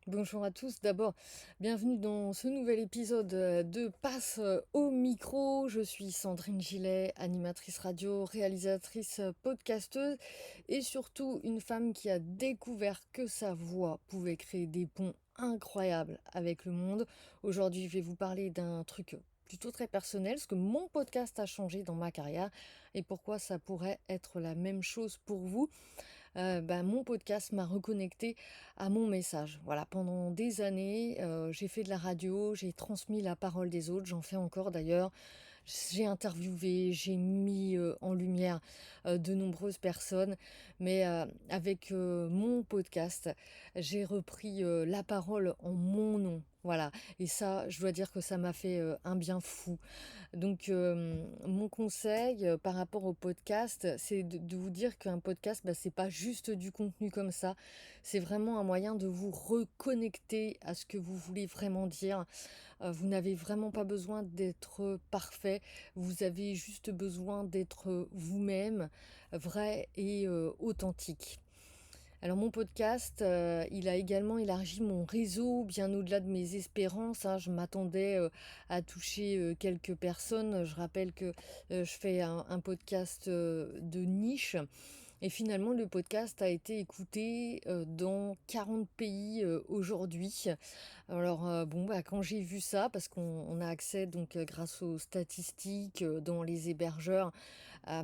Bonjour à tous. D'abord, bienvenue dans ce nouvel épisode de Passe au micro. Je suis Sandrine Gillet, animatrice radio, réalisatrice, podcasteuse et surtout une femme qui a découvert que sa voix pouvait créer des ponts incroyables avec le monde. Aujourd'hui, je vais vous parler d'un truc plutôt très personnel, ce que mon podcast a changé dans ma carrière et pourquoi ça pourrait être la même chose pour vous. Mon podcast m'a reconnecté à mon message. Voilà, pendant des années, j'ai fait de la radio, j'ai transmis la parole des autres, j'en fais encore d'ailleurs. J'ai interviewé, j'ai mis en lumière de nombreuses personnes, mais avec mon podcast, j'ai repris la parole en mon nom. Voilà, et ça, je dois dire que ça m'a fait un bien fou. Donc, mon conseil par rapport au podcast, c'est de vous dire qu'un podcast, c'est pas juste du contenu comme ça. C'est vraiment un moyen de vous reconnecter à ce que vous voulez vraiment dire. Vous n'avez vraiment pas besoin d'être parfait. Vous avez juste besoin d'être vous-même, vrai et authentique. Alors mon podcast, il a également élargi mon réseau bien au-delà de mes espérances, hein. Je m'attendais à toucher quelques personnes. Je rappelle que je fais un podcast de niche. Et finalement, le podcast a été écouté dans 40 pays aujourd'hui. Alors quand j'ai vu ça, parce qu'on a accès donc grâce aux statistiques dans les hébergeurs à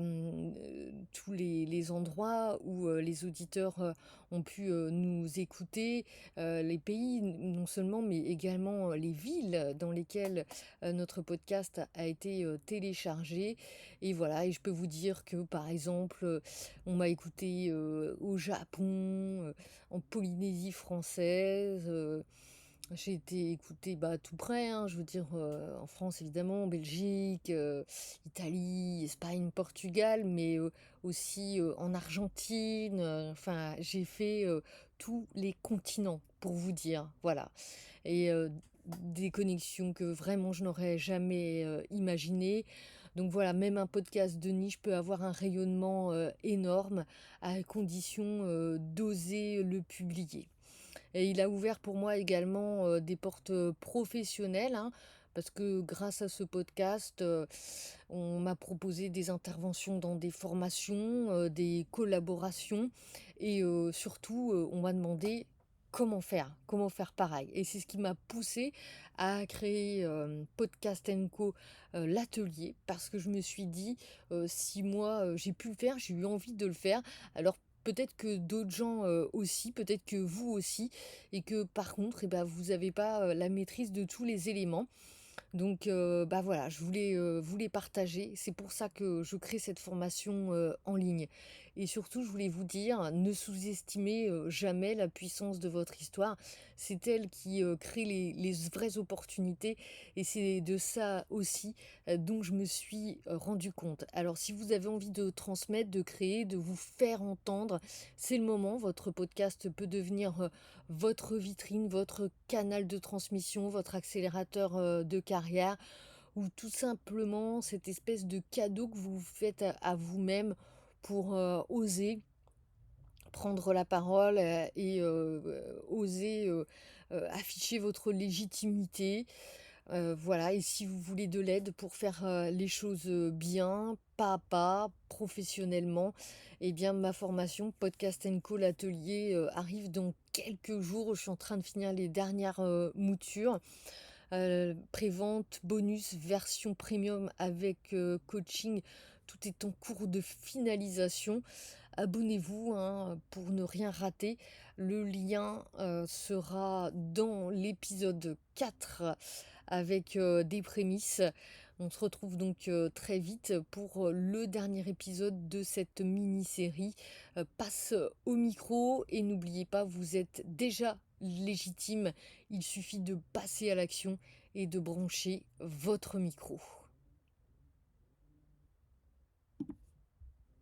tous les endroits où les auditeurs ont pu nous écouter, les pays non seulement, mais également les villes dans lesquelles notre podcast a été téléchargé. Et voilà, et je peux vous dire que par exemple, on m'a écouté au Japon, en Polynésie française. J'ai été écoutée tout près, hein, je veux dire, en France évidemment, Belgique, Italie, Espagne, Portugal, mais aussi en Argentine. Enfin, j'ai fait tous les continents, pour vous dire, voilà. Et des connexions que vraiment je n'aurais jamais imaginées. Donc voilà, même un podcast de niche peut avoir un rayonnement énorme à condition d'oser le publier. Et il a ouvert pour moi également des portes professionnelles, hein, parce que grâce à ce podcast, on m'a proposé des interventions dans des formations, des collaborations et surtout, on m'a demandé comment faire pareil. Et c'est ce qui m'a poussé à créer Podcast Co, l'atelier, parce que je me suis dit, si moi j'ai pu le faire, j'ai eu envie de le faire, alors peut-être que d'autres gens aussi, peut-être que vous aussi, et que par contre, vous n'avez pas la maîtrise de tous les éléments. Donc, voilà, je voulais vous les partager. C'est pour ça que je crée cette formation en ligne. Et surtout, je voulais vous dire, ne sous-estimez jamais la puissance de votre histoire. C'est elle qui crée les vraies opportunités. Et c'est de ça aussi dont je me suis rendu compte. Alors, si vous avez envie de transmettre, de créer, de vous faire entendre, c'est le moment. Votre podcast peut devenir votre vitrine, votre canal de transmission, votre accélérateur de carrière, ou tout simplement cette espèce de cadeau que vous faites à vous-même pour oser prendre la parole et oser afficher votre légitimité. Voilà, et si vous voulez de l'aide pour faire les choses bien, pas à pas, professionnellement, eh bien ma formation Podcast Co l'atelier arrive dans quelques jours. Je suis en train de finir les dernières moutures. Prévente, bonus, version premium avec coaching, tout est en cours de finalisation. Abonnez-vous, hein, pour ne rien rater. Le lien sera dans l'épisode 4 avec des prémices. On se retrouve donc très vite pour le dernier épisode de cette mini-série. Passe au micro et n'oubliez pas, vous êtes déjà légitime. Il suffit de passer à l'action et de brancher votre micro.